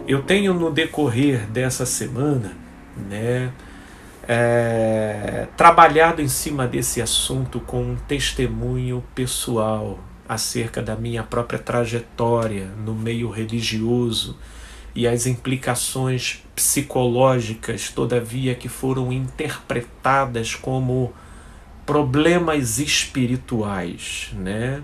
Eu tenho no decorrer dessa semana, né, trabalhado em cima desse assunto com um testemunho pessoal acerca da minha própria trajetória no meio religioso e as implicações psicológicas, todavia, que foram interpretadas como problemas espirituais, né?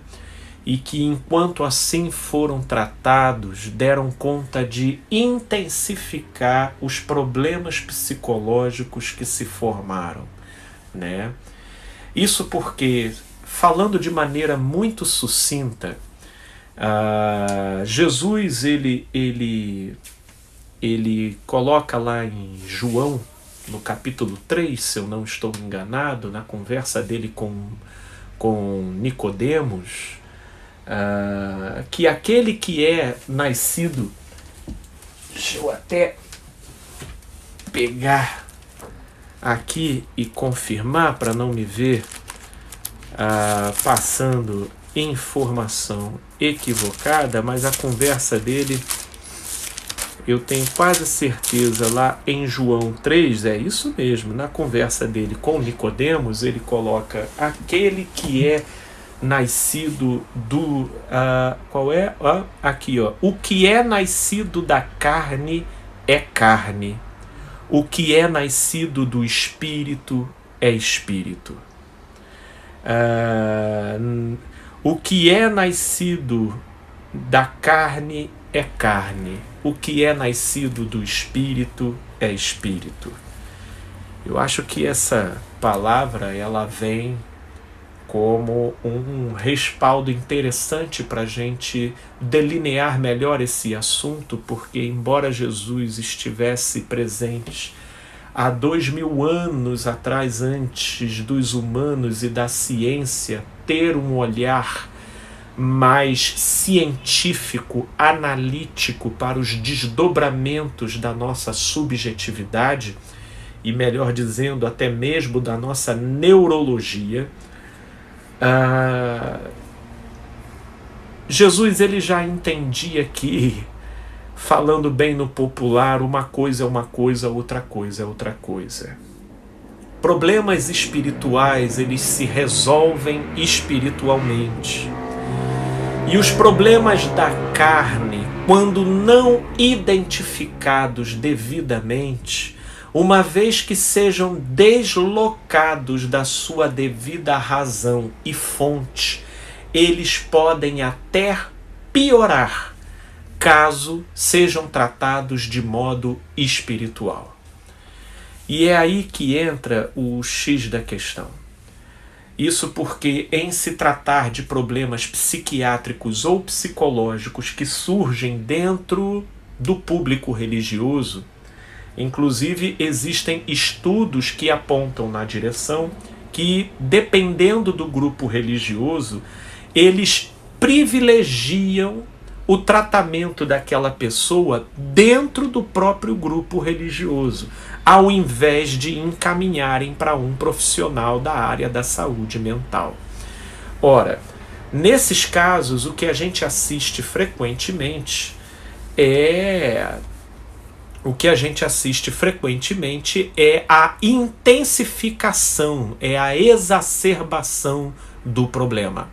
E que, enquanto assim foram tratados, deram conta de intensificar os problemas psicológicos que se formaram, né? Isso porque, falando de maneira muito sucinta, Jesus ele coloca lá em João, no capítulo 3, se eu não estou enganado, na conversa dele com Nicodemos, que aquele que é nascido, deixa eu até pegar aqui e confirmar para não me ver passando informação equivocada, mas a conversa dele, eu tenho quase certeza, lá em João 3, é isso mesmo, na conversa dele com Nicodemos, ele coloca aquele que é nascido do... qual é? Aqui, ó. O que é nascido da carne é carne. O que é nascido do espírito é espírito. O que é nascido da carne é carne. O que é nascido do espírito é espírito. Eu acho que essa palavra, ela vem como um respaldo interessante para a gente delinear melhor esse assunto, porque embora Jesus estivesse presente há 2000 anos atrás, antes dos humanos e da ciência ter um olhar mais científico, analítico para os desdobramentos da nossa subjetividade, e melhor dizendo, até mesmo da nossa neurologia, Jesus ele já entendia que, falando bem no popular, uma coisa é uma coisa, outra coisa é outra coisa. Problemas espirituais, eles se resolvem espiritualmente. E os problemas da carne, quando não identificados devidamente, uma vez que sejam deslocados da sua devida razão e fonte, eles podem até piorar, caso sejam tratados de modo espiritual. E é aí que entra o X da questão. Isso porque, em se tratar de problemas psiquiátricos ou psicológicos que surgem dentro do público religioso, inclusive existem estudos que apontam na direção que, dependendo do grupo religioso, eles privilegiam o tratamento daquela pessoa dentro do próprio grupo religioso, ao invés de encaminharem para um profissional da área da saúde mental. Ora, nesses casos, o que a gente assiste frequentemente é a intensificação, é a exacerbação do problema.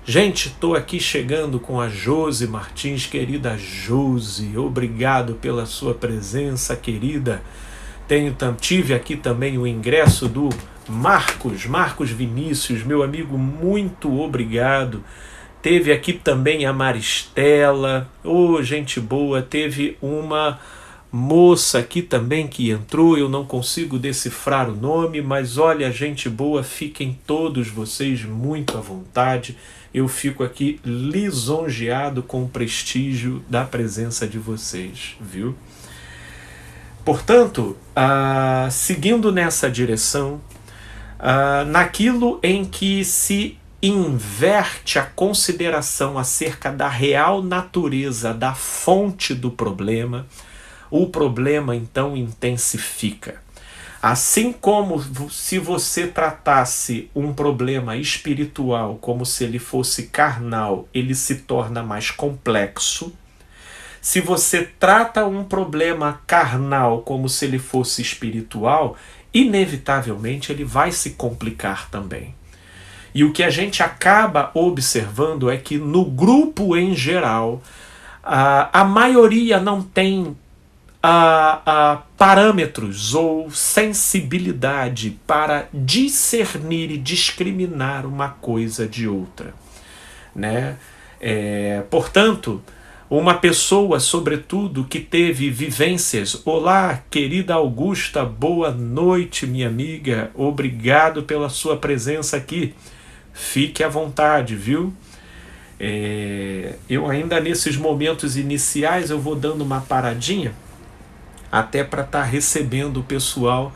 Gente, estou aqui chegando com a Josi Martins, querida Josi, obrigado pela sua presença, querida. Tive aqui também o ingresso do Marcos Vinícius, meu amigo, muito obrigado. Teve aqui também a Maristela, gente boa. Teve uma moça aqui também que entrou, eu não consigo decifrar o nome, mas olha, gente boa, fiquem todos vocês muito à vontade. Eu fico aqui lisonjeado com o prestígio da presença de vocês, viu? Portanto, seguindo nessa direção, naquilo em que se inverte a consideração acerca da real natureza da fonte do problema, o problema então intensifica. Assim como se você tratasse um problema espiritual como se ele fosse carnal, ele se torna mais complexo. se você trata um problema carnal como se ele fosse espiritual, inevitavelmente ele vai se complicar também. E o que a gente acaba observando é que no grupo em geral, a maioria não tem parâmetros ou sensibilidade para discernir e discriminar uma coisa de outra, né? Portanto, uma pessoa, sobretudo, que teve vivências... Olá, querida Augusta, boa noite, minha amiga, obrigado pela sua presença aqui. Fique à vontade, viu? Eu ainda nesses momentos iniciais eu vou dando uma paradinha, até para estar recebendo o pessoal,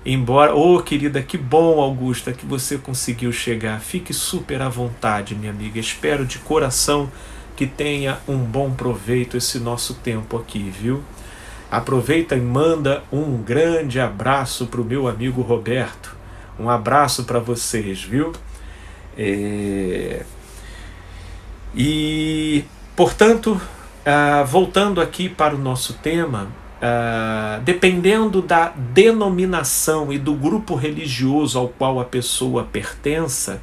embora... querida, que bom, Augusta, que você conseguiu chegar. Fique super à vontade, minha amiga. Espero de coração que tenha um bom proveito esse nosso tempo aqui, viu? Aproveita e manda um grande abraço para o meu amigo Roberto. Um abraço para vocês, viu? E, portanto, voltando aqui para o nosso tema, dependendo da denominação e do grupo religioso ao qual a pessoa pertença,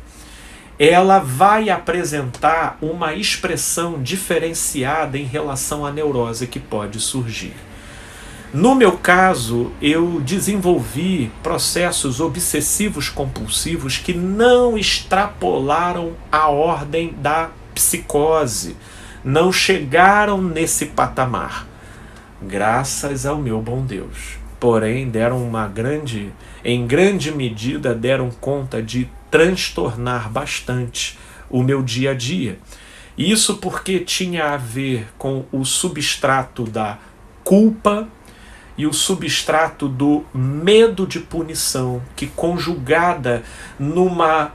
ela vai apresentar uma expressão diferenciada em relação à neurose que pode surgir. No meu caso, eu desenvolvi processos obsessivos compulsivos que não extrapolaram a ordem da psicose, não chegaram nesse patamar, graças ao meu bom Deus. Porém, em grande medida, deram conta de transtornar bastante o meu dia a dia. Isso porque tinha a ver com o substrato da culpa e o substrato do medo de punição, que conjugada numa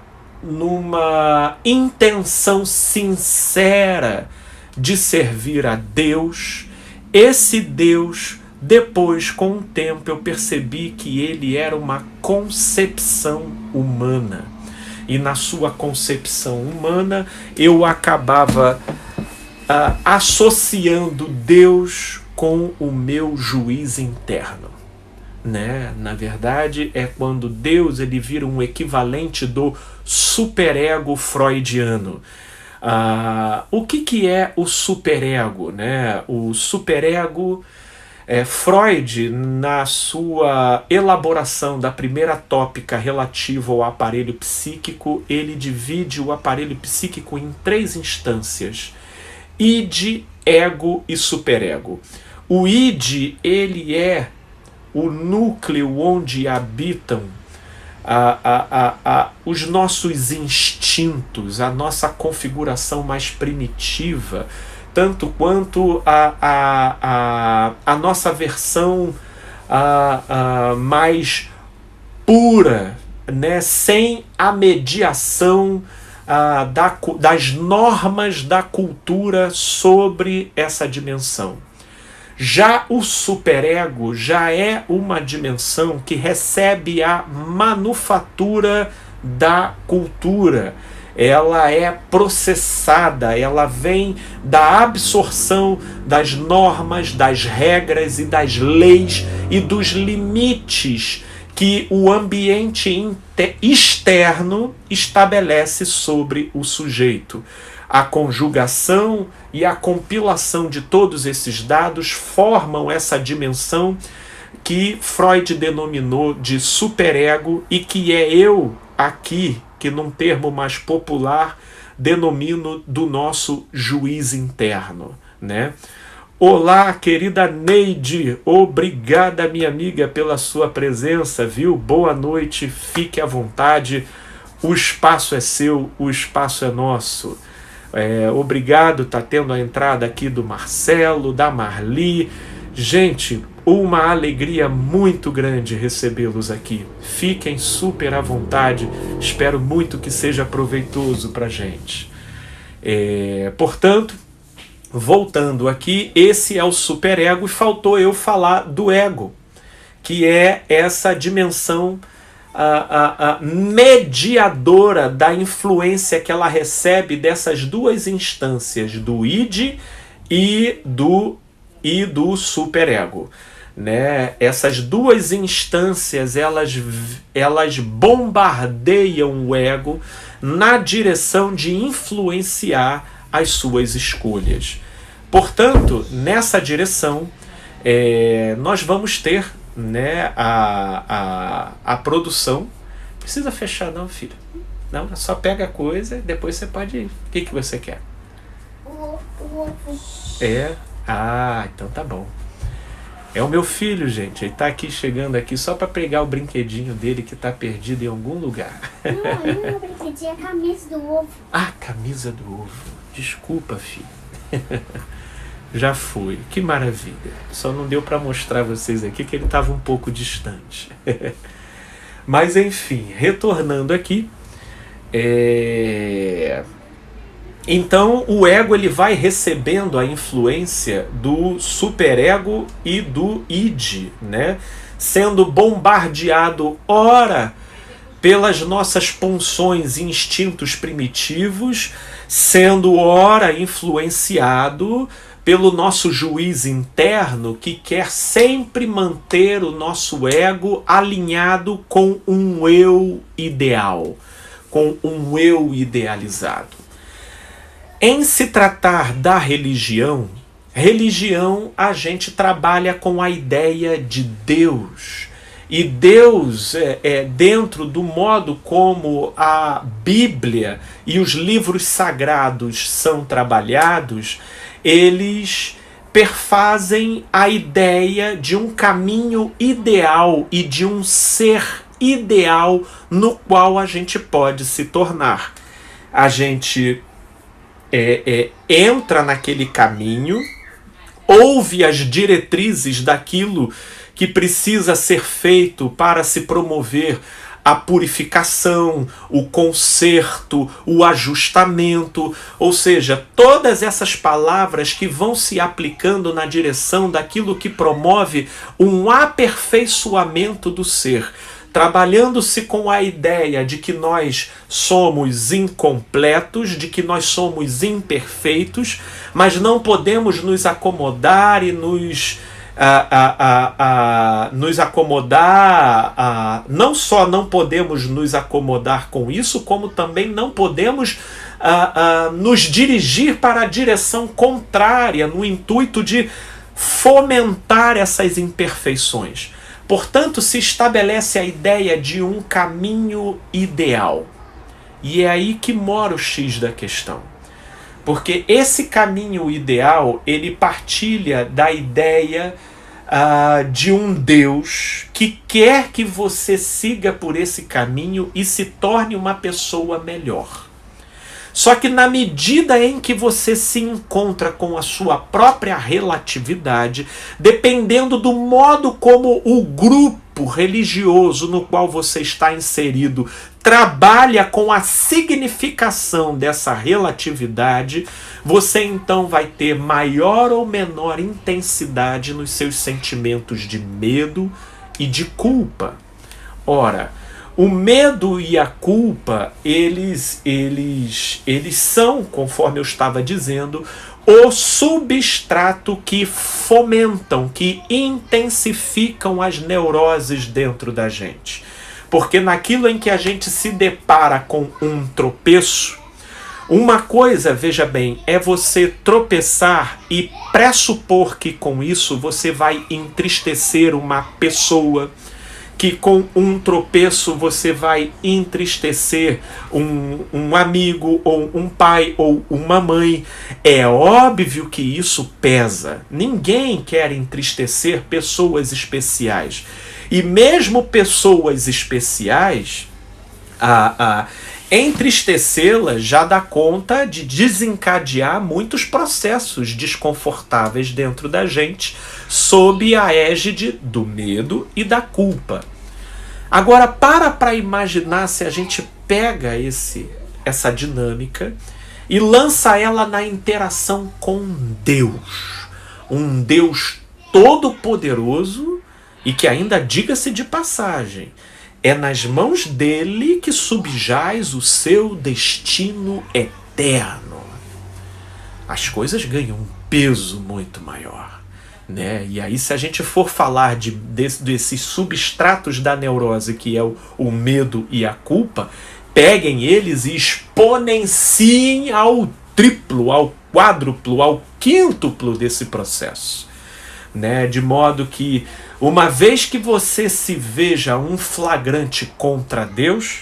intenção sincera de servir a Deus, esse Deus, depois, com o tempo, eu percebi que ele era uma concepção humana. E na sua concepção humana, eu acabava associando Deus com o meu juiz interno, né? Na verdade, é quando Deus ele vira um equivalente do superego freudiano. O que é o superego, né? O superego, Freud, na sua elaboração da primeira tópica relativa ao aparelho psíquico, ele divide o aparelho psíquico em 3 instâncias: id, ego e superego. O id, ele é o núcleo onde habitam os nossos instintos, a nossa configuração mais primitiva, tanto quanto a nossa versão mais pura, né? Sem a mediação das normas da cultura sobre essa dimensão. Já o superego já é uma dimensão que recebe a manufatura da cultura. Ela é processada, ela vem da absorção das normas, das regras e das leis e dos limites que o ambiente externo estabelece sobre o sujeito. A conjugação e a compilação de todos esses dados formam essa dimensão que Freud denominou de superego e que eu aqui, que num termo mais popular, denomino do nosso juiz interno, né? Olá, querida Neide, obrigada, minha amiga, pela sua presença, viu? Boa noite, fique à vontade, o espaço é seu, o espaço é nosso. Obrigado, tá tendo a entrada aqui do Marcelo, da Marli. Gente, uma alegria muito grande recebê-los aqui. Fiquem super à vontade, espero muito que seja proveitoso pra gente. Portanto, voltando aqui, esse é o superego e faltou eu falar do ego, que é essa dimensão mediadora da influência que ela recebe dessas 2 instâncias, do id e do e do superego. Né? Essas duas instâncias elas bombardeiam o ego na direção de influenciar as suas escolhas. Portanto, nessa direção, nós vamos ter, né, a produção. Precisa fechar não, filho? Não, só pega a coisa e depois você pode ir. O que você quer? O ovo. Então tá bom. É o meu filho, gente. Ele tá aqui, chegando aqui só para pegar o brinquedinho dele que tá perdido em algum lugar. Não é o brinquedinho, é a camisa do ovo. Camisa do ovo. Desculpa, filho. Já foi. Que maravilha. Só não deu para mostrar a vocês aqui que ele estava um pouco distante. Mas enfim, retornando aqui. Então o ego ele vai recebendo a influência do superego e do id, né? Sendo bombardeado ora pelas nossas pulsões e instintos primitivos, sendo ora influenciado pelo nosso juiz interno que quer sempre manter o nosso ego alinhado com um eu ideal, com um eu idealizado. Em se tratar da religião a gente trabalha com a ideia de Deus. E Deus, dentro do modo como a Bíblia e os livros sagrados são trabalhados, eles perfazem a ideia de um caminho ideal e de um ser ideal no qual a gente pode se tornar. A gente entra naquele caminho, ouve as diretrizes daquilo que precisa ser feito para se promover a purificação, o conserto, o ajustamento, ou seja, todas essas palavras que vão se aplicando na direção daquilo que promove um aperfeiçoamento do ser, trabalhando-se com a ideia de que nós somos incompletos, de que nós somos imperfeitos, mas não podemos nos acomodar e nos acomodar, não só não podemos nos acomodar com isso, como também não podemos nos dirigir para a direção contrária, no intuito de fomentar essas imperfeições. Portanto, se estabelece a ideia de um caminho ideal. E é aí que mora o X da questão. Porque esse caminho ideal, ele partilha da ideia de um Deus que quer que você siga por esse caminho e se torne uma pessoa melhor. Só que na medida em que você se encontra com a sua própria relatividade, dependendo do modo como o grupo religioso no qual você está inserido trabalha com a significação dessa relatividade, você então vai ter maior ou menor intensidade nos seus sentimentos de medo e de culpa. Ora, o medo e a culpa, eles são, conforme eu estava dizendo, o substrato que fomentam, que intensificam as neuroses dentro da gente. Porque naquilo em que a gente se depara com um tropeço, uma coisa, veja bem, é você tropeçar e pressupor que com isso você vai entristecer uma pessoa, que com um tropeço você vai entristecer um amigo, ou um pai, ou uma mãe. É óbvio que isso pesa. Ninguém quer entristecer pessoas especiais. E mesmo pessoas especiais, entristecê-las já dá conta de desencadear muitos processos desconfortáveis dentro da gente, sob a égide do medo e da culpa. Agora, para imaginar se a gente pega essa dinâmica e lança ela na interação com Deus. Um Deus todo-poderoso e que ainda, diga-se de passagem, é nas mãos dele que subjaz o seu destino eterno. As coisas ganham um peso muito maior. né? E aí, se a gente for falar desses substratos da neurose, que é o medo e a culpa, peguem eles e exponenciem ao triplo, ao quádruplo, ao quíntuplo desse processo, né? De modo que, uma vez que você se veja um flagrante contra Deus,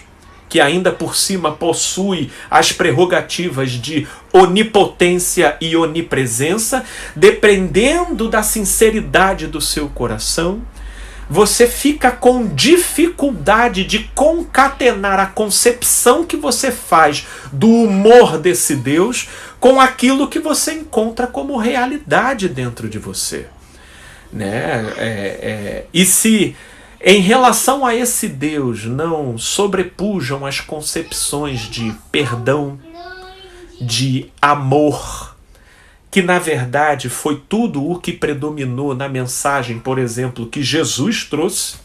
que ainda por cima possui as prerrogativas de onipotência e onipresença, dependendo da sinceridade do seu coração, você fica com dificuldade de concatenar a concepção que você faz do humor desse Deus com aquilo que você encontra como realidade dentro de você, né? E se em relação a esse Deus não sobrepujam as concepções de perdão, de amor, que na verdade foi tudo o que predominou na mensagem, por exemplo, que Jesus trouxe.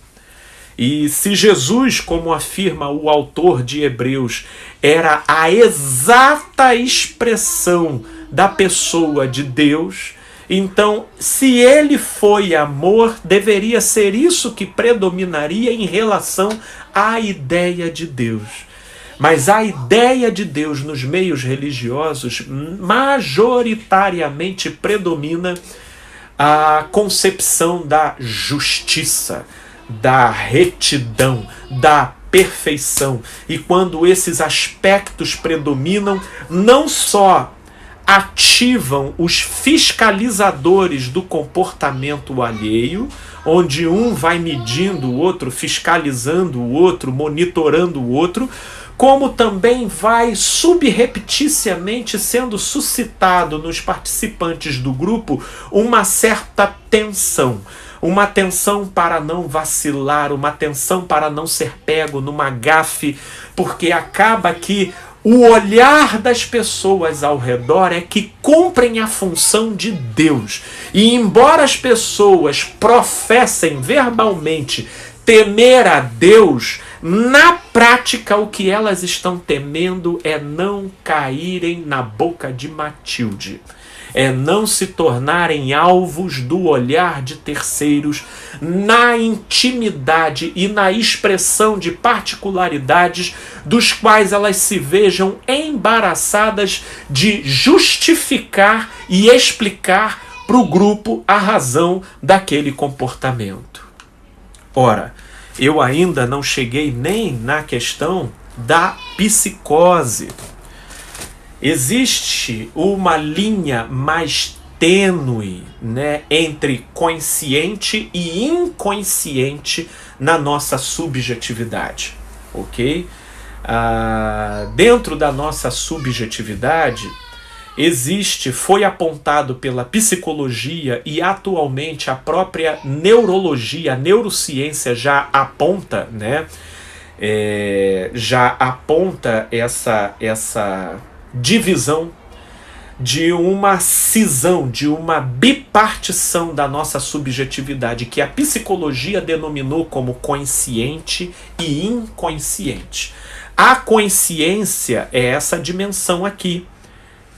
E se Jesus, como afirma o autor de Hebreus, era a exata expressão da pessoa de Deus, então, se ele foi amor, deveria ser isso que predominaria em relação à ideia de Deus. Mas a ideia de Deus nos meios religiosos majoritariamente predomina a concepção da justiça, da retidão, da perfeição. E quando esses aspectos predominam, não só ativam os fiscalizadores do comportamento alheio, onde um vai medindo o outro, fiscalizando o outro, monitorando o outro, como também vai subrepticiamente sendo suscitado nos participantes do grupo uma certa tensão. Uma tensão para não vacilar, uma tensão para não ser pego numa gafe, porque acaba que o olhar das pessoas ao redor é que cumprem a função de Deus. E embora as pessoas professem verbalmente temer a Deus, na prática o que elas estão temendo é não caírem na boca de Matilde. É não se tornarem alvos do olhar de terceiros na intimidade e na expressão de particularidades dos quais elas se vejam embaraçadas de justificar e explicar para o grupo a razão daquele comportamento. Ora, eu ainda não cheguei nem na questão da psicose. Existe uma linha mais tênue, né, entre consciente e inconsciente na nossa subjetividade, ok? Dentro da nossa subjetividade foi apontado pela psicologia e atualmente a própria neurologia, a neurociência já aponta, né, já aponta essa divisão de uma cisão, de uma bipartição da nossa subjetividade, que a psicologia denominou como consciente e inconsciente. A consciência é essa dimensão aqui,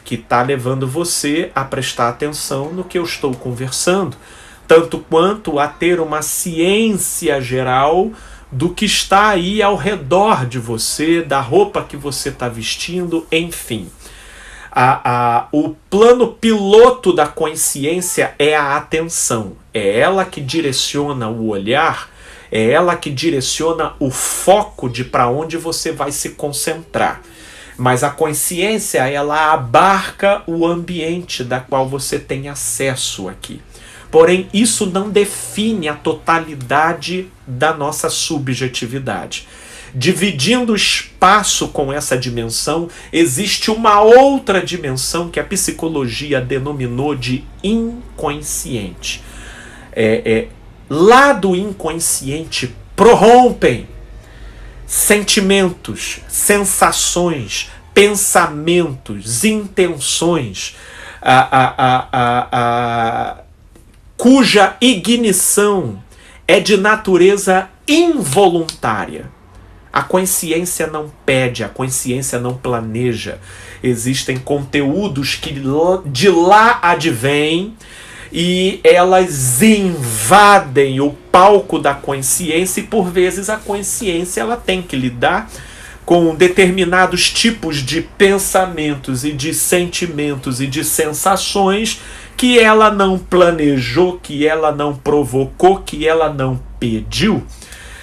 que está levando você a prestar atenção no que eu estou conversando, tanto quanto a ter uma ciência geral do que está aí ao redor de você, da roupa que você está vestindo, enfim. O plano piloto da consciência é a atenção. É ela que direciona o olhar, é ela que direciona o foco de para onde você vai se concentrar. Mas a consciência, ela abarca o ambiente da qual você tem acesso aqui. Porém, isso não define a totalidade da nossa subjetividade. Dividindo o espaço com essa dimensão, existe uma outra dimensão que a psicologia denominou de inconsciente. Lá do inconsciente prorrompem sentimentos, sensações, pensamentos, intenções, cuja ignição é de natureza involuntária. A consciência não pede, a consciência não planeja. Existem conteúdos que de lá advêm e elas invadem o palco da consciência, e por vezes a consciência ela tem que lidar com determinados tipos de pensamentos e de sentimentos e de sensações que ela não planejou, que ela não provocou, que ela não pediu.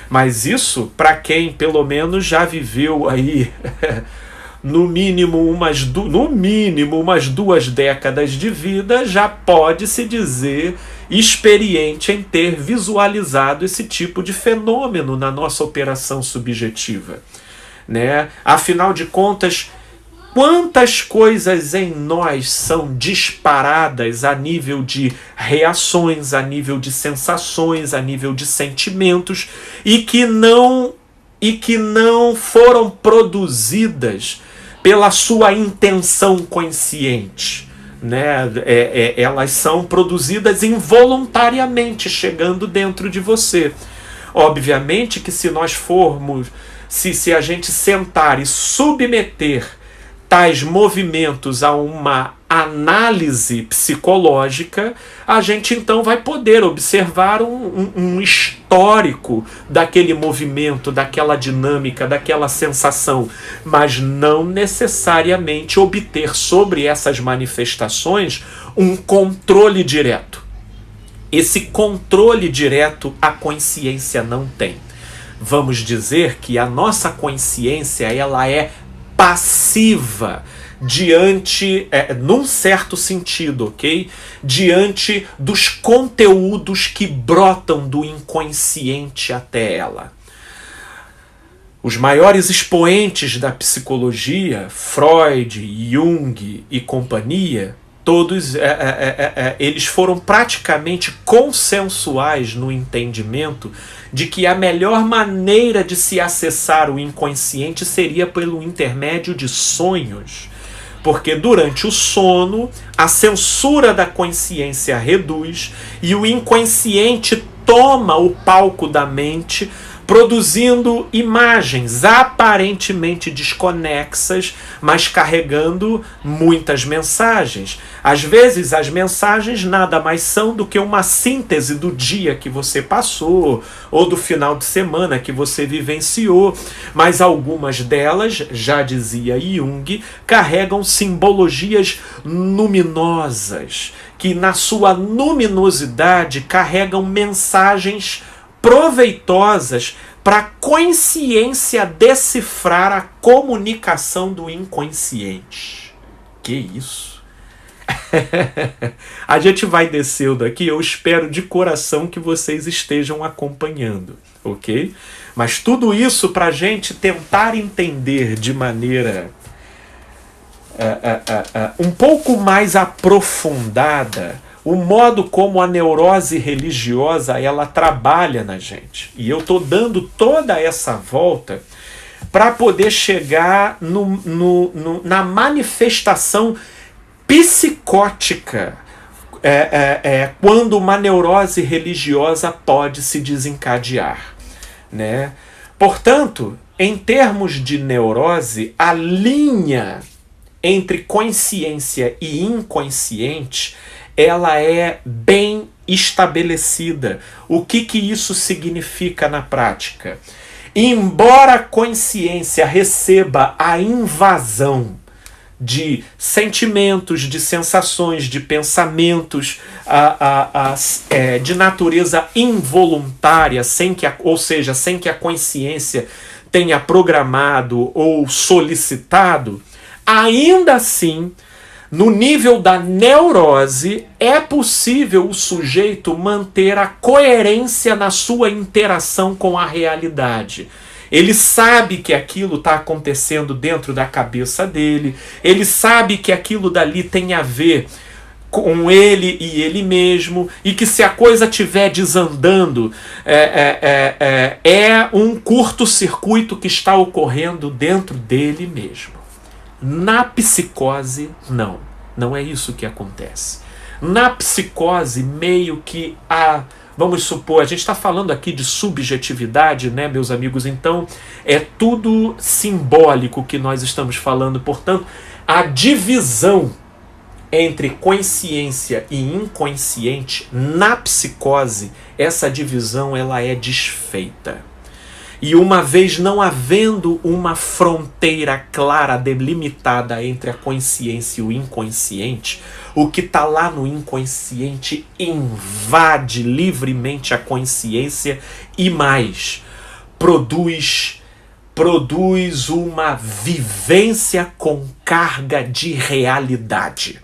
Mas isso, para quem pelo menos já viveu aí no mínimo umas 2 décadas de vida, já pode se dizer experiente em ter visualizado esse tipo de fenômeno na nossa operação subjetiva, né? Afinal de contas, quantas coisas em nós são disparadas a nível de reações, a nível de sensações, a nível de sentimentos, e que não foram produzidas pela sua intenção consciente, né? Elas são produzidas involuntariamente, chegando dentro de você. Obviamente que se nós formos, se a gente sentar e submeter tais movimentos a uma análise psicológica, a gente então vai poder observar um histórico daquele movimento, daquela dinâmica, daquela sensação, mas não necessariamente obter sobre essas manifestações um controle direto. Esse controle direto a consciência não tem. Vamos dizer que a nossa consciência ela é passiva diante, num certo sentido, ok? Diante dos conteúdos que brotam do inconsciente até ela. Os maiores expoentes da psicologia, Freud, Jung e companhia, todos eles foram praticamente consensuais no entendimento de que a melhor maneira de se acessar o inconsciente seria pelo intermédio de sonhos. Porque durante o sono, a censura da consciência reduz e o inconsciente toma o palco da mente, produzindo imagens aparentemente desconexas, mas carregando muitas mensagens. Às vezes, as mensagens nada mais são do que uma síntese do dia que você passou, ou do final de semana que você vivenciou, mas algumas delas, já dizia Jung, carregam simbologias luminosas, que na sua luminosidade carregam mensagens proveitosas para a consciência decifrar a comunicação do inconsciente. Que isso? A gente vai descendo aqui, eu espero de coração que vocês estejam acompanhando, ok? Mas tudo isso para a gente tentar entender de maneira um pouco mais aprofundada o modo como a neurose religiosa ela trabalha na gente. E eu estou dando toda essa volta para poder chegar na manifestação psicótica quando uma neurose religiosa pode se desencadear, né? Portanto, em termos de neurose, a linha entre consciência e inconsciente ela é bem estabelecida. O que isso significa na prática? Embora a consciência receba a invasão de sentimentos, de sensações, de pensamentos de natureza involuntária, ou seja, sem que a consciência tenha programado ou solicitado, ainda assim, no nível da neurose, é possível o sujeito manter a coerência na sua interação com a realidade. Ele sabe que aquilo está acontecendo dentro da cabeça dele, ele sabe que aquilo dali tem a ver com ele e ele mesmo, e que se a coisa estiver desandando, é um curto-circuito que está ocorrendo dentro dele mesmo. Na psicose, não é isso que acontece. Na psicose, meio que vamos supor, a gente está falando aqui de subjetividade, né, meus amigos? Então, é tudo simbólico que nós estamos falando. Portanto, a divisão entre consciência e inconsciente, na psicose, essa divisão ela é desfeita. E uma vez não havendo uma fronteira clara, delimitada entre a consciência e o inconsciente, o que está lá no inconsciente invade livremente a consciência e mais, produz uma vivência com carga de realidade.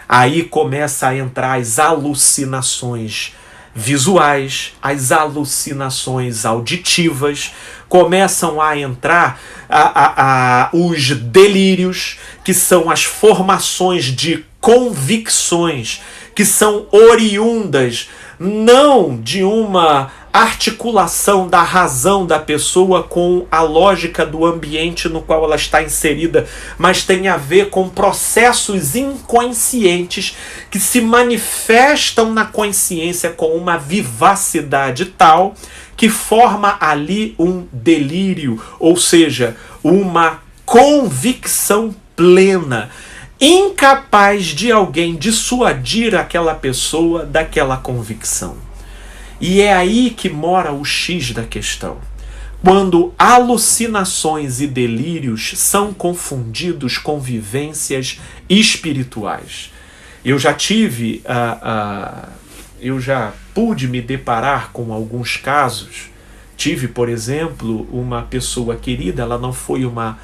Aí começa a entrar as alucinações visuais, as alucinações auditivas, começam a entrar os delírios, que são as formações de convicções, que são oriundas não de uma articulação da razão da pessoa com a lógica do ambiente no qual ela está inserida, mas tem a ver com processos inconscientes que se manifestam na consciência com uma vivacidade tal que forma ali um delírio, ou seja, uma convicção plena, incapaz de alguém dissuadir aquela pessoa daquela convicção. E é aí que mora o X da questão. Quando alucinações e delírios são confundidos com vivências espirituais. Eu já pude me deparar com alguns casos. Tive, por exemplo, uma pessoa querida, ela não foi uma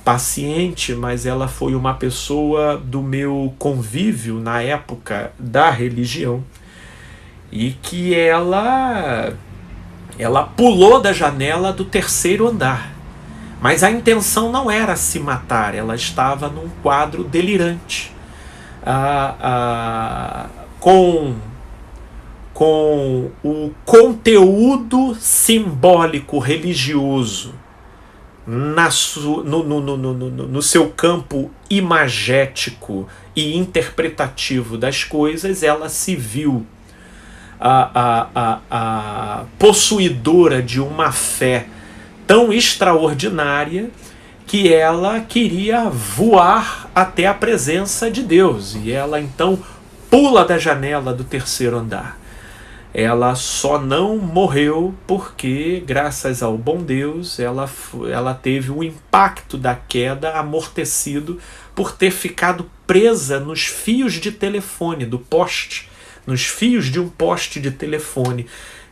paciente, mas ela foi uma pessoa do meu convívio na época da religião. E que ela pulou da janela do 3º andar. Mas a intenção não era se matar, ela estava num quadro delirante. Com o conteúdo simbólico religioso no seu campo imagético e interpretativo das coisas, ela se viu a possuidora de uma fé tão extraordinária que ela queria voar até a presença de Deus. E ela então pula da janela do 3º andar. Ela só não morreu porque, graças ao bom Deus, ela teve o impacto da queda amortecido por ter ficado presa nos fios de telefone do poste, nos fios de um poste de telefone,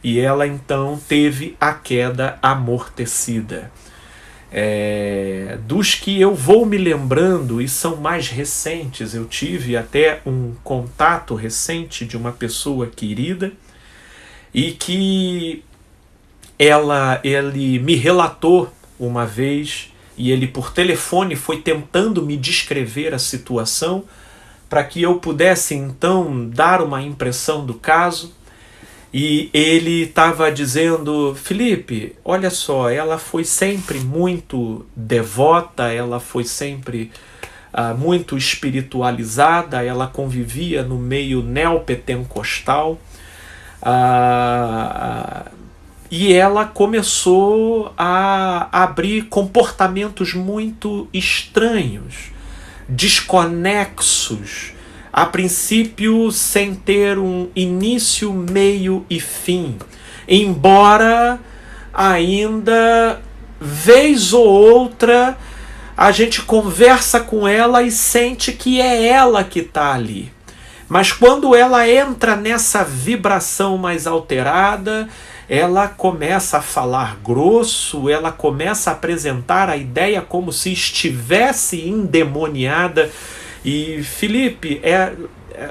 e ela então teve a queda amortecida. Dos que eu vou me lembrando, e são mais recentes, eu tive até um contato recente de uma pessoa querida, e que ele me relatou uma vez, e ele por telefone foi tentando me descrever a situação, para que eu pudesse então dar uma impressão do caso. E ele estava dizendo: Felipe, olha só, ela foi sempre muito devota, ela foi sempre muito espiritualizada, ela convivia no meio neopentecostal, e ela começou a abrir comportamentos muito estranhos, desconexos, a princípio sem ter um início, meio e fim, embora ainda, vez ou outra, a gente conversa com ela e sente que é ela que está ali. Mas quando ela entra nessa vibração mais alterada, ela começa a falar grosso, ela começa a apresentar a ideia como se estivesse endemoniada. E, Felipe,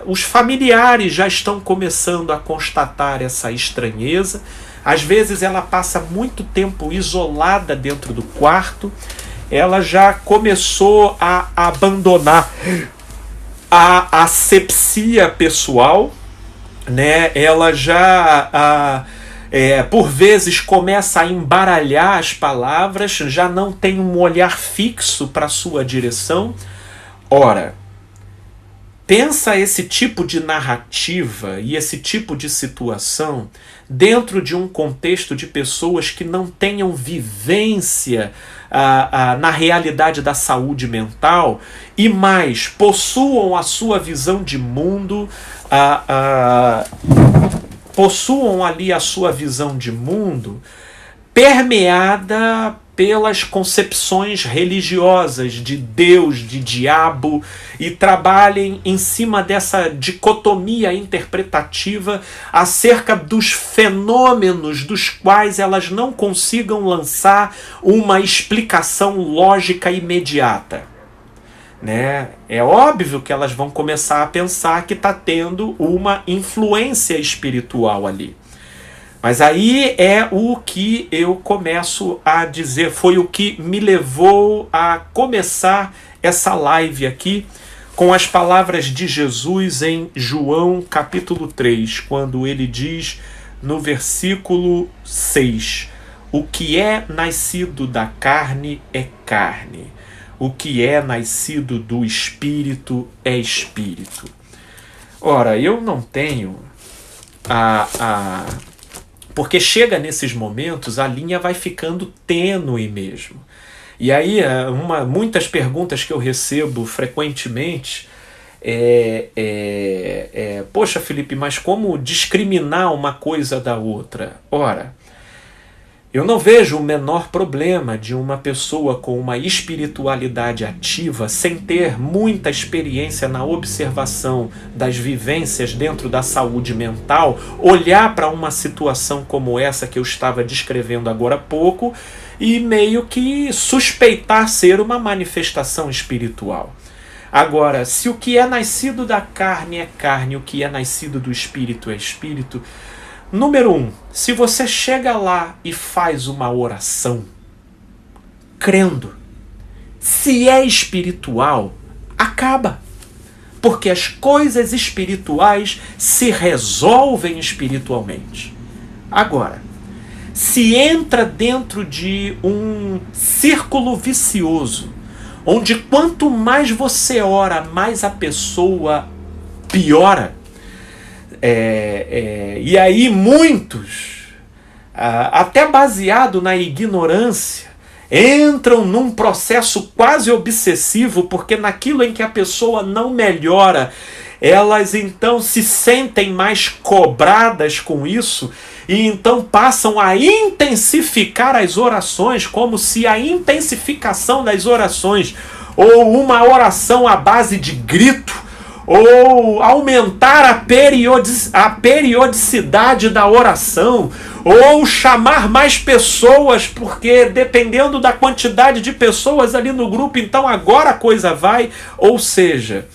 os familiares já estão começando a constatar essa estranheza. Às vezes ela passa muito tempo isolada dentro do quarto. Ela já começou a abandonar a asepsia pessoal, né? Ela já, por vezes, começa a embaralhar as palavras, já não tem um olhar fixo para a sua direção. Ora, pensa esse tipo de narrativa e esse tipo de situação dentro de um contexto de pessoas que não tenham vivência na realidade da saúde mental, e mais, possuam a sua visão de mundo, possuam ali a sua visão de mundo permeada pelas concepções religiosas de Deus, de diabo, e trabalhem em cima dessa dicotomia interpretativa acerca dos fenômenos dos quais elas não consigam lançar uma explicação lógica imediata. Né? É óbvio que elas vão começar a pensar que está tendo uma influência espiritual ali. Mas aí é o que eu começo a dizer, foi o que me levou a começar essa live aqui com as palavras de Jesus em João capítulo 3, quando ele diz no versículo 6, o que é nascido da carne é carne, o que é nascido do Espírito é Espírito. Ora, eu não tenho porque chega nesses momentos, a linha vai ficando tênue mesmo. E aí, muitas perguntas que eu recebo frequentemente poxa, Felipe, mas como discriminar uma coisa da outra? Ora, eu não vejo o menor problema de uma pessoa com uma espiritualidade ativa, sem ter muita experiência na observação das vivências dentro da saúde mental, olhar para uma situação como essa que eu estava descrevendo agora há pouco e meio que suspeitar ser uma manifestação espiritual. Agora, se o que é nascido da carne é carne, o que é nascido do espírito é espírito, número 1, se você chega lá e faz uma oração, crendo, se é espiritual, acaba. Porque as coisas espirituais se resolvem espiritualmente. Agora, se entra dentro de um círculo vicioso, onde quanto mais você ora, mais a pessoa piora, e aí muitos, até baseado na ignorância, entram num processo quase obsessivo, porque naquilo em que a pessoa não melhora, elas então se sentem mais cobradas com isso, e então passam a intensificar as orações, como se a intensificação das orações, ou uma oração à base de grito, ou aumentar a periodicidade da oração, ou chamar mais pessoas, porque dependendo da quantidade de pessoas ali no grupo, então agora a coisa vai. Ou seja,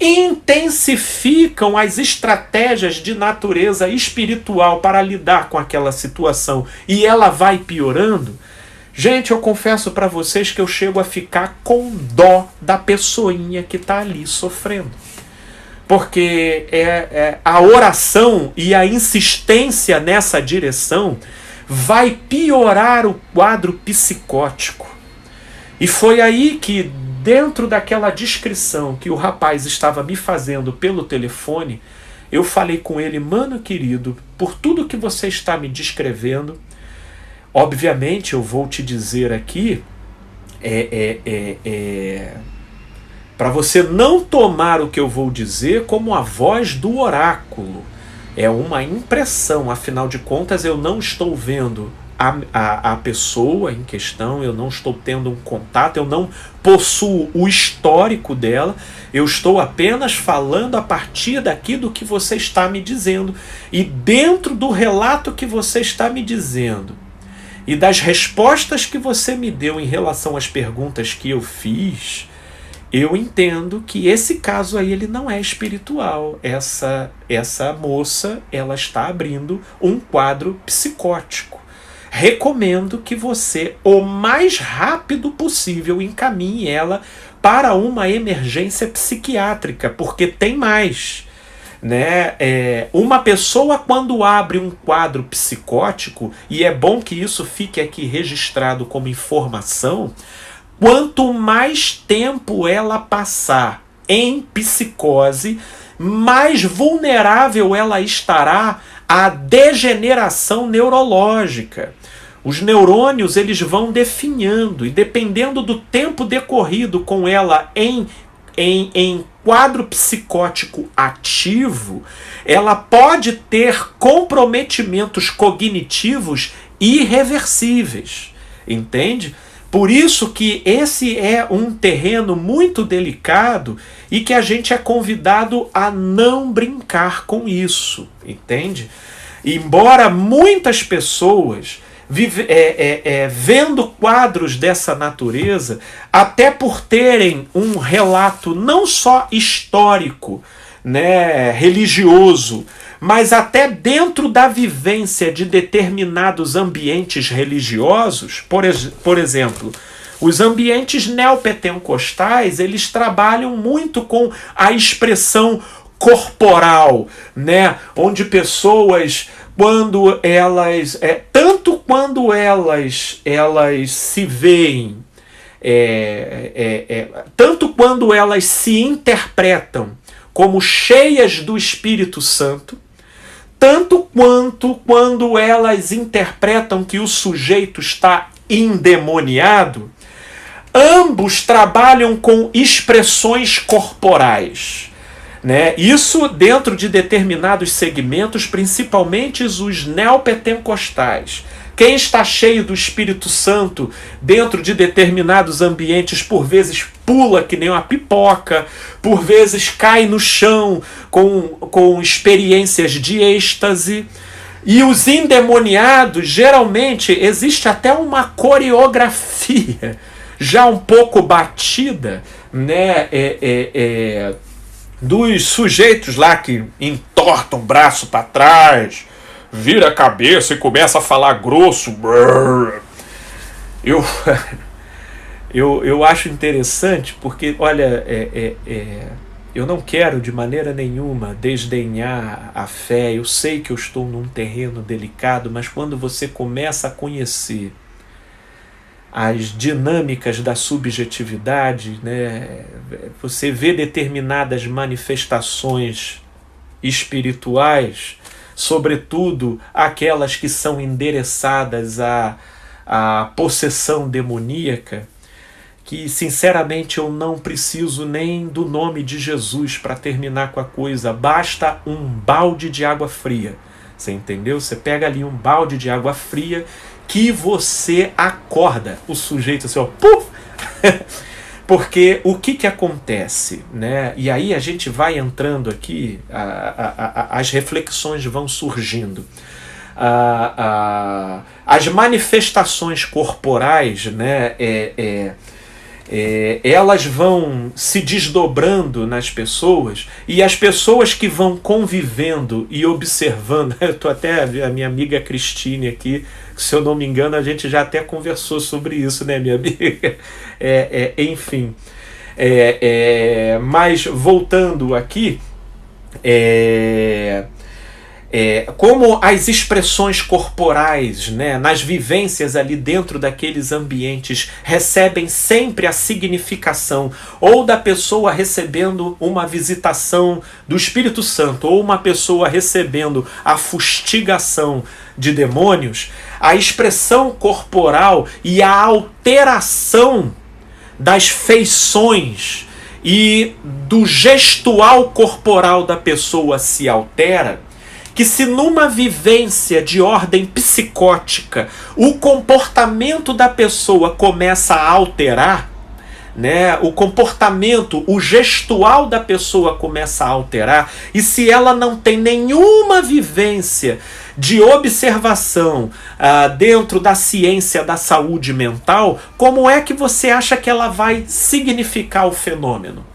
intensificam as estratégias de natureza espiritual para lidar com aquela situação e ela vai piorando. Gente, eu confesso para vocês que eu chego a ficar com dó da pessoinha que está ali sofrendo. Porque a oração e a insistência nessa direção vai piorar o quadro psicótico. E foi aí que, dentro daquela descrição que o rapaz estava me fazendo pelo telefone, eu falei com ele: mano querido, por tudo que você está me descrevendo, obviamente eu vou te dizer aqui, para você não tomar o que eu vou dizer como a voz do oráculo. É uma impressão, afinal de contas eu não estou vendo a pessoa em questão, eu não estou tendo um contato, eu não possuo o histórico dela, eu estou apenas falando a partir daqui do que você está me dizendo. E dentro do relato que você está me dizendo, e das respostas que você me deu em relação às perguntas que eu fiz, eu entendo que esse caso aí ele não é espiritual. Essa moça, ela está abrindo um quadro psicótico. Recomendo que você, o mais rápido possível, encaminhe ela para uma emergência psiquiátrica, porque tem mais. Né? Uma pessoa, quando abre um quadro psicótico, e é bom que isso fique aqui registrado como informação, quanto mais tempo ela passar em psicose, mais vulnerável ela estará à degeneração neurológica. Os neurônios eles vão definhando, e dependendo do tempo decorrido com ela em quadro psicótico ativo, ela pode ter comprometimentos cognitivos irreversíveis, entende? Por isso que esse é um terreno muito delicado e que a gente é convidado a não brincar com isso, entende? Embora muitas pessoas vendo quadros dessa natureza, até por terem um relato não só histórico, né, religioso, mas até dentro da vivência de determinados ambientes religiosos, por exemplo, os ambientes neopentecostais, eles trabalham muito com a expressão corporal, né, onde pessoas, quando elas se veem, tanto quando elas se interpretam como cheias do Espírito Santo, tanto quanto quando elas interpretam que o sujeito está endemoniado, ambos trabalham com expressões corporais. Né? Isso dentro de determinados segmentos, principalmente os neopentecostais. Quem está cheio do Espírito Santo dentro de determinados ambientes, por vezes pula que nem uma pipoca, por vezes cai no chão com experiências de êxtase. E os endemoniados, geralmente, existe até uma coreografia já um pouco batida, né? Dos sujeitos lá que entortam o braço para trás, vira a cabeça e começa a falar grosso. Eu acho interessante porque, olha, eu não quero de maneira nenhuma desdenhar a fé. Eu sei que eu estou num terreno delicado, mas quando você começa a conhecer as dinâmicas da subjetividade, né? Você vê determinadas manifestações espirituais, sobretudo aquelas que são endereçadas à possessão demoníaca, que sinceramente eu não preciso nem do nome de Jesus para terminar com a coisa, basta um balde de água fria, você entendeu? Você pega ali um balde de água fria que você acorda o sujeito assim, ó, puf! Porque o que acontece, né? E aí a gente vai entrando aqui, as reflexões vão surgindo. As manifestações corporais, né? Elas vão se desdobrando nas pessoas, e as pessoas que vão convivendo e observando, eu estou até a minha amiga Cristine aqui, se eu não me engano a gente já até conversou sobre isso, né, minha amiga? Enfim, mas voltando aqui, como as expressões corporais, né, nas vivências ali dentro daqueles ambientes recebem sempre a significação ou da pessoa recebendo uma visitação do Espírito Santo ou uma pessoa recebendo a fustigação de demônios, a expressão corporal e a alteração das feições e do gestual corporal da pessoa se altera, que se numa vivência de ordem psicótica o comportamento da pessoa começa a alterar, né? O comportamento, o gestual da pessoa começa a alterar, e se ela não tem nenhuma vivência de observação dentro da ciência da saúde mental, como é que você acha que ela vai significar o fenômeno?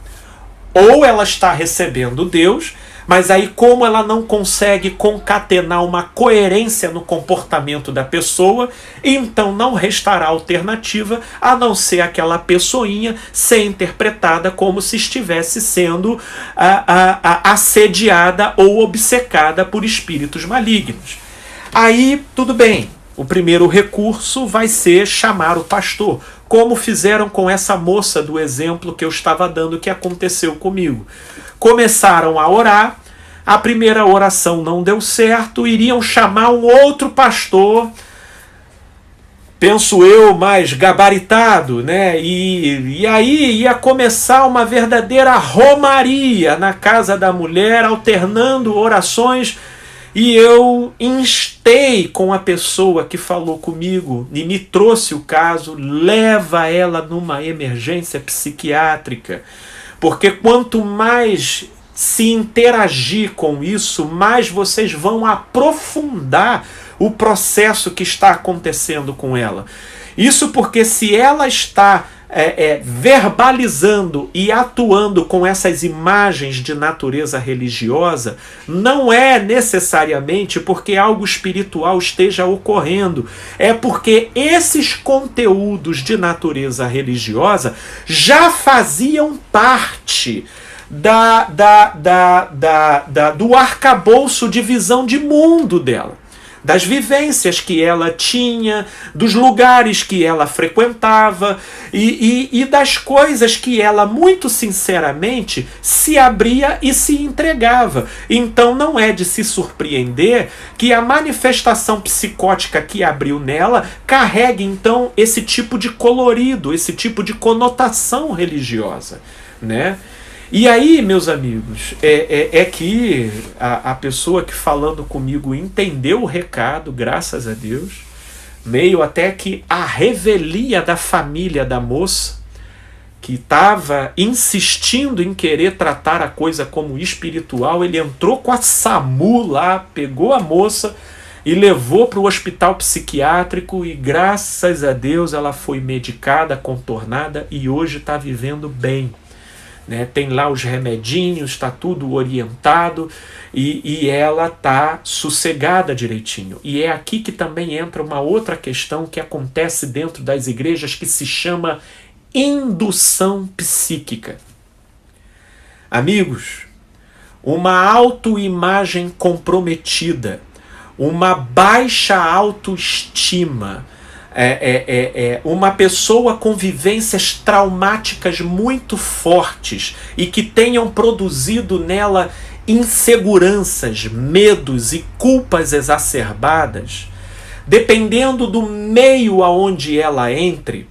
Ou ela está recebendo Deus, mas aí como ela não consegue concatenar uma coerência no comportamento da pessoa, então não restará alternativa a não ser aquela pessoinha ser interpretada como se estivesse sendo assediada ou obcecada por espíritos malignos. Aí, tudo bem, o primeiro recurso vai ser chamar o pastor, como fizeram com essa moça do exemplo que eu estava dando, que aconteceu comigo. Começaram a orar, a primeira oração não deu certo, iriam chamar um outro pastor penso eu, mais gabaritado, né? E aí ia começar uma verdadeira romaria na casa da mulher, alternando orações, e eu instei com a pessoa que falou comigo e me trouxe o caso, leva ela numa emergência psiquiátrica, porque quanto mais se interagir com isso, mais vocês vão aprofundar o processo que está acontecendo com ela. Isso porque se ela está verbalizando e atuando com essas imagens de natureza religiosa, não é necessariamente porque algo espiritual esteja ocorrendo, é porque esses conteúdos de natureza religiosa já faziam parte do arcabouço de visão de mundo dela, das vivências que ela tinha, dos lugares que ela frequentava e das coisas que ela, muito sinceramente, se abria e se entregava. Então não é de se surpreender que a manifestação psicótica que abriu nela carregue então esse tipo de colorido, esse tipo de conotação religiosa, né? E aí, meus amigos, que a pessoa que falando comigo entendeu o recado, graças a Deus, meio até que a revelia da família da moça, que estava insistindo em querer tratar a coisa como espiritual, ele entrou com a SAMU lá, pegou a moça e levou para o hospital psiquiátrico e, graças a Deus, ela foi medicada, contornada e hoje está vivendo bem. Né, tem lá os remedinhos, está tudo orientado e ela está sossegada direitinho. E é aqui que também entra uma outra questão que acontece dentro das igrejas que se chama indução psíquica. Amigos, uma autoimagem comprometida, uma baixa autoestima, uma pessoa com vivências traumáticas muito fortes e que tenham produzido nela inseguranças, medos e culpas exacerbadas, dependendo do meio aonde ela entre,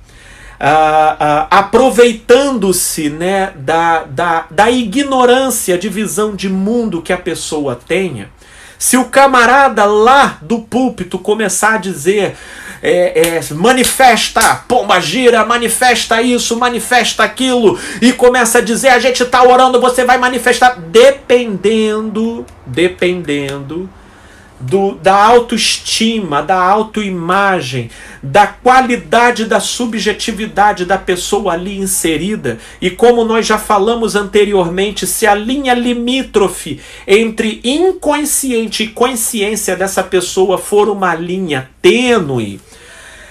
aproveitando-se, né, da ignorância de visão de mundo que a pessoa tenha. Se o camarada lá do púlpito começar a dizer manifesta, pomba gira, manifesta isso, manifesta aquilo, e começa a dizer, a gente está orando, você vai manifestar, dependendo da autoestima, da autoimagem, da qualidade da subjetividade da pessoa ali inserida, e como nós já falamos anteriormente, se a linha limítrofe entre inconsciente e consciência dessa pessoa for uma linha tênue,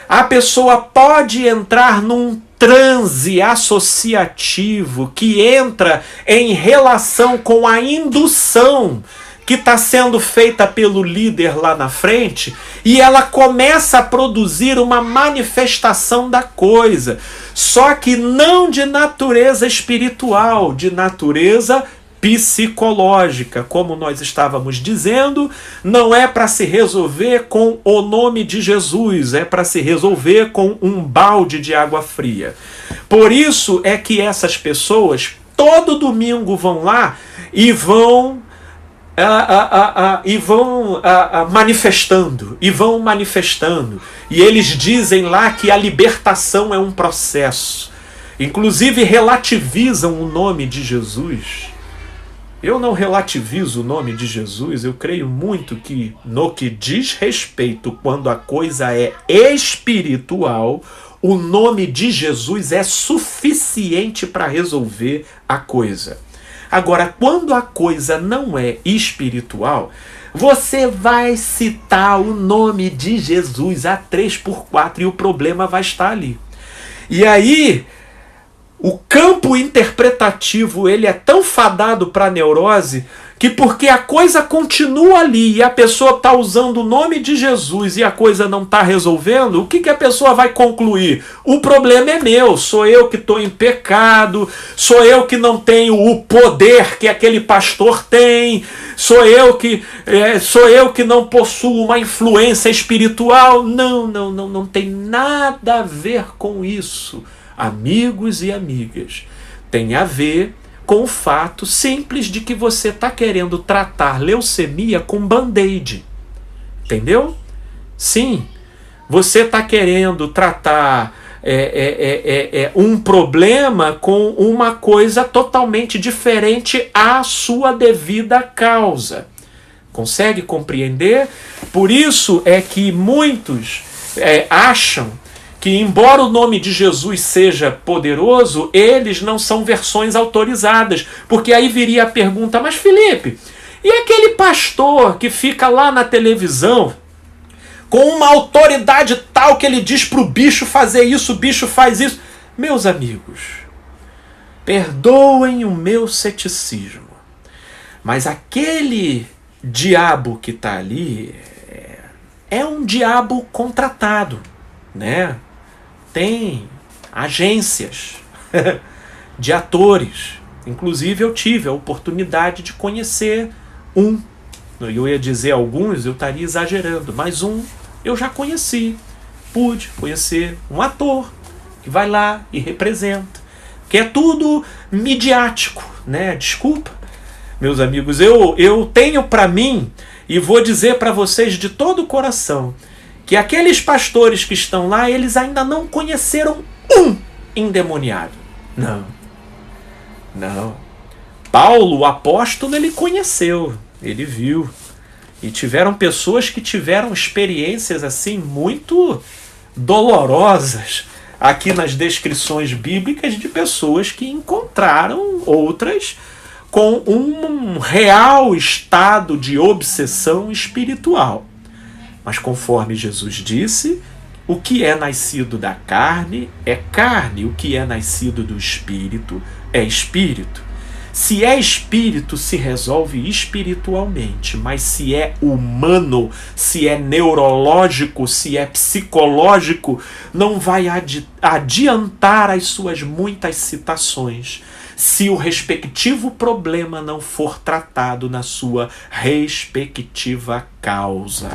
a pessoa pode entrar num transe associativo que entra em relação com a indução que está sendo feita pelo líder lá na frente, e ela começa a produzir uma manifestação da coisa, só que não de natureza espiritual, de natureza psicológica. Como nós estávamos dizendo, não é para se resolver com o nome de Jesus, é para se resolver com um balde de água fria. Por isso é que essas pessoas todo domingo vão lá e vão manifestando, e eles dizem lá que a libertação é um processo, inclusive relativizam o nome de Jesus. Eu não relativizo o nome de Jesus, eu creio muito que no que diz respeito, quando a coisa é espiritual, o nome de Jesus é suficiente para resolver a coisa. Agora, quando a coisa não é espiritual, você vai citar o nome de Jesus a 3x4 e o problema vai estar ali. E aí, O campo interpretativo ele é tão fadado para a neurose que, porque a coisa continua ali e a pessoa está usando o nome de Jesus e a coisa não está resolvendo, o que a pessoa vai concluir? O problema é meu, sou eu que estou em pecado, sou eu que não tenho o poder que aquele pastor tem, sou eu que não possuo uma influência espiritual. Não tem nada a ver com isso, amigos e amigas. Tem a ver com o fato simples de que você está querendo tratar leucemia com band-aid. Entendeu? Sim, você está querendo tratar um problema com uma coisa totalmente diferente à sua devida causa. Consegue compreender? Por isso é que muitos acham que, embora o nome de Jesus seja poderoso, eles não são versões autorizadas. Porque aí viria a pergunta: mas Felipe, e aquele pastor que fica lá na televisão com uma autoridade tal que ele diz para o bicho fazer isso, o bicho faz isso? Meus amigos, perdoem o meu ceticismo, mas aquele diabo que está ali é um diabo contratado, né? Tem agências de atores. Inclusive eu tive a oportunidade de conhecer um. Eu ia dizer alguns, eu estaria exagerando, mas um eu já conheci. Pude conhecer um ator que vai lá e representa. Que é tudo midiático, né? Desculpa, meus amigos. Eu tenho para mim, e vou dizer para vocês de todo o coração, que aqueles pastores que estão lá, eles ainda não conheceram um endemoniado. Não. Paulo, o apóstolo, ele conheceu, ele viu. E tiveram pessoas que tiveram experiências assim muito dolorosas aqui nas descrições bíblicas de pessoas que encontraram outras com um real estado de obsessão espiritual. Mas conforme Jesus disse, o que é nascido da carne é carne, o que é nascido do espírito é espírito. Se é espírito, se resolve espiritualmente, mas se é humano, se é neurológico, se é psicológico, não vai adiantar as suas muitas citações, se o respectivo problema não for tratado na sua respectiva causa.